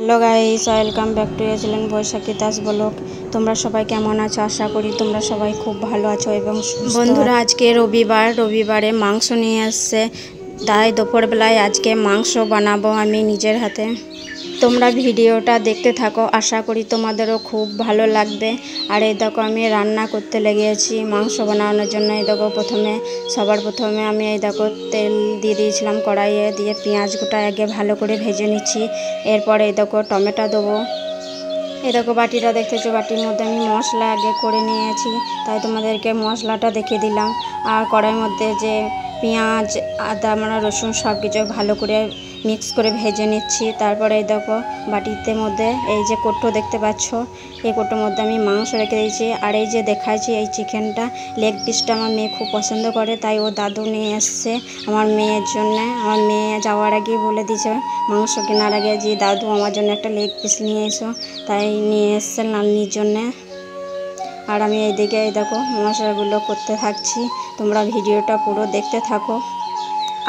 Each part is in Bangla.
Hello guys, welcome back to your channel Baishakhi Das blog. তোমরা সবাই কেমন আছো? আশা করি তোমরা সবাই খুব ভালো আছো এবং বন্ধুরা, আজকে রবিবারে মাংস নিয়ে আসছে, তাই দুপুরবেলায় আজকে মাংস বানাবো আমি নিজের হাতে। তোমরা ভিডিওটা দেখতে থাকো, আশা করি তোমাদেরও খুব ভালো লাগবে। আর এই দেখো আমি রান্না করতে লেগেছি মাংস বানানোর জন্য। এই দেখো সবার প্রথমে আমি এই দেখো তেল দিয়ে দিয়েছিলাম কড়াইয়ে, দিয়ে পেঁয়াজ গোটা আগে ভালো করে ভেজে নিচ্ছি। এরপরে এই দেখো টমেটো দেবো। এই দেখো বাটিটা দেখতেছো, বাটির মধ্যে আমি মশলা আগে করে নিয়েছি, তাই তোমাদেরকে মশলাটা দেখিয়ে দিলাম। আর কড়াইয়ের মধ্যে যে পেঁয়াজ, আদা, রসুন সব কিছু ভালো করে মিক্স করে ভেজে নিচ্ছি। তারপরে এই দেখো বাটিতে মধ্যে এই যে কৌটো দেখতে পাচ্ছ, এই কৌটোর মধ্যে আমি মাংস রেখে দিয়েছি। আর এই যে দেখাচ্ছি এই চিকেনটা, লেগ পিসটা আমার মেয়ে খুব পছন্দ করে, তাই ও দাদু নিয়ে এসছে আমার মেয়ের জন্য। আমার মেয়ে যাওয়ার আগে বলে দিয়েছে মাংস কেনার আগে যে দাদু আমার জন্য একটা লেগ পিস নিয়ে এসো, তাই নিয়ে এসছে নাতনির জন্যে। আর আমি এইদিকে এই দেখো মশলাগুলো করতে থাকছি, তোমরা ভিডিওটা পুরো দেখতে থাকো।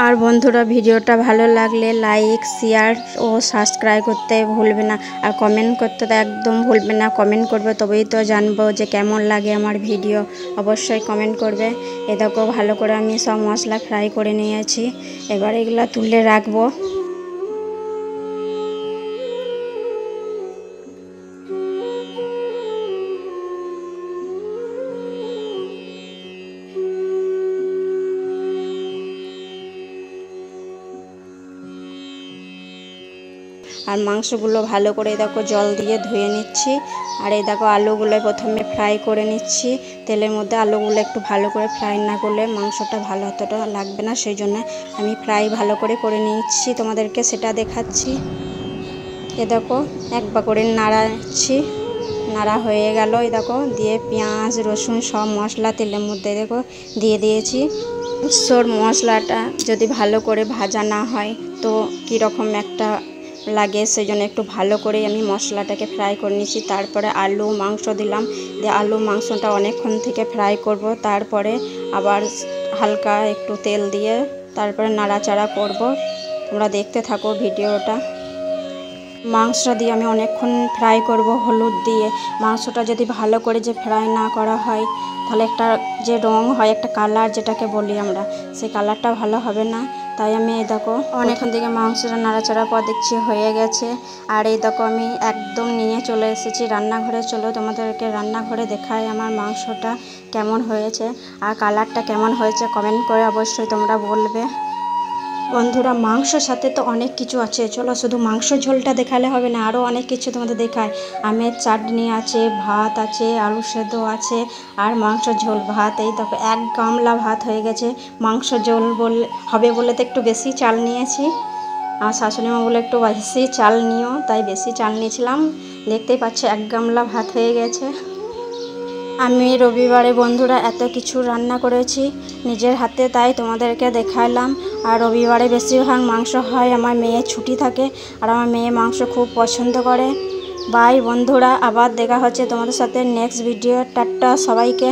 আর বন্ধুরা, ভিডিওটা ভালো লাগলে লাইক, শেয়ার ও সাবস্ক্রাইব করতে ভুলবে না। আর কমেন্ট করতে তো একদম ভুলবে না, কমেন্ট করবে তবেই তো জানবো যে কেমন লাগে আমার ভিডিও। অবশ্যই কমেন্ট করবে। এ দেখো ভালো করে আমি সব মশলা ফ্রাই করে নিয়েছি, এবার এগুলো তুলে রাখবো। আর মাংসগুলো ভালো করে দেখো জল দিয়ে ধুয়ে নিচ্ছি। আর এই দেখো আলুগুলো প্রথমে ফ্রাই করে নিচ্ছি তেলের মধ্যে। আলুগুলো একটু ভালো করে ফ্রাই না করলে মাংসটা ভালো অতটা লাগবে না, সেই জন্য আমি ফ্রাই ভালো করে নিচ্ছি, তোমাদেরকে সেটা দেখাচ্ছি। এ দেখো একবার করে নাড়াচ্ছি, নাড়া হয়ে গেল। এই দেখো দিয়ে পেঁয়াজ, রসুন সব মশলা তেলের মধ্যে দেখো দিয়ে দিয়েছি। সর মশলাটা যদি ভালো করে ভাজা না হয় তো কীরকম একটা লাগে, সেই জন্য একটু ভালো করে আমি মশলাটাকে ফ্রাই করে নিয়েছি। তারপরে আলু মাংস দিলাম, দিয়ে আলু মাংসটা অনেকক্ষণ থেকে ফ্রাই করব। তারপরে আবার হালকা একটু তেল দিয়ে তারপরে নাড়াচাড়া করব। তোমরা দেখতে থাকো ভিডিওটা। মাংসটা দিয়ে আমি অনেকক্ষণ ফ্রাই করব হলুদ দিয়ে। মাংসটা যদি ভালো করে যে ফ্রাই না করা হয় তাহলে একটা যে রং হয়, একটা কালার যেটাকে বলি আমরা, সেই কালারটা ভালো হবে না। তাই আমি এই দেখো অনেকক্ষণ থেকে মাংসটা নাড়াচাড়া পর দেখছি হয়ে গেছে। আর এই দেখো আমি একদম নিয়ে চলে এসেছি রান্নাঘরে। চলো তোমাদেরকে রান্নাঘরে দেখাই আমার মাংসটা কেমন হয়েছে আর কালারটা কেমন হয়েছে, কমেন্ট করে অবশ্যই তোমরা বলবে। বন্ধুরা, মাংসর সাথে তো অনেক কিছু আছে, চলো শুধু মাংস ঝোলটা দেখালে হবে না, আরও অনেক কিছু তোমাদের দেখায়। আমের চাটনি আছে, ভাত আছে, আলু সেদ্ধ আছে, আর মাংস ঝোল ভাত। এই দেখো এক গামলা ভাত হয়ে গেছে। মাংস ঝোল হবে বলে তো একটু বেশি চাল নিয়েছি। আমার শাশুড়ি মা বলে একটু বেশি চাল নিও, তাই বেশি চাল নিয়েছিলাম। দেখতেই পাচ্ছ এক গামলা ভাত হয়ে গেছে। আমি রবিবারে বন্ধুরা এত কিছু রান্না করেছি নিজের হাতে, তাই তোমাদেরকে দেখালাম। আর রবিবারে বেশিরভাগ মাংস হয়, আমার মেয়ের ছুটি থাকে আর আমার মেয়ে মাংস খুব পছন্দ করে। বাই বন্ধুরা, আবার দেখা হচ্ছে তোমাদের সাথে নেক্সট ভিডিও। টাটা সবাইকে।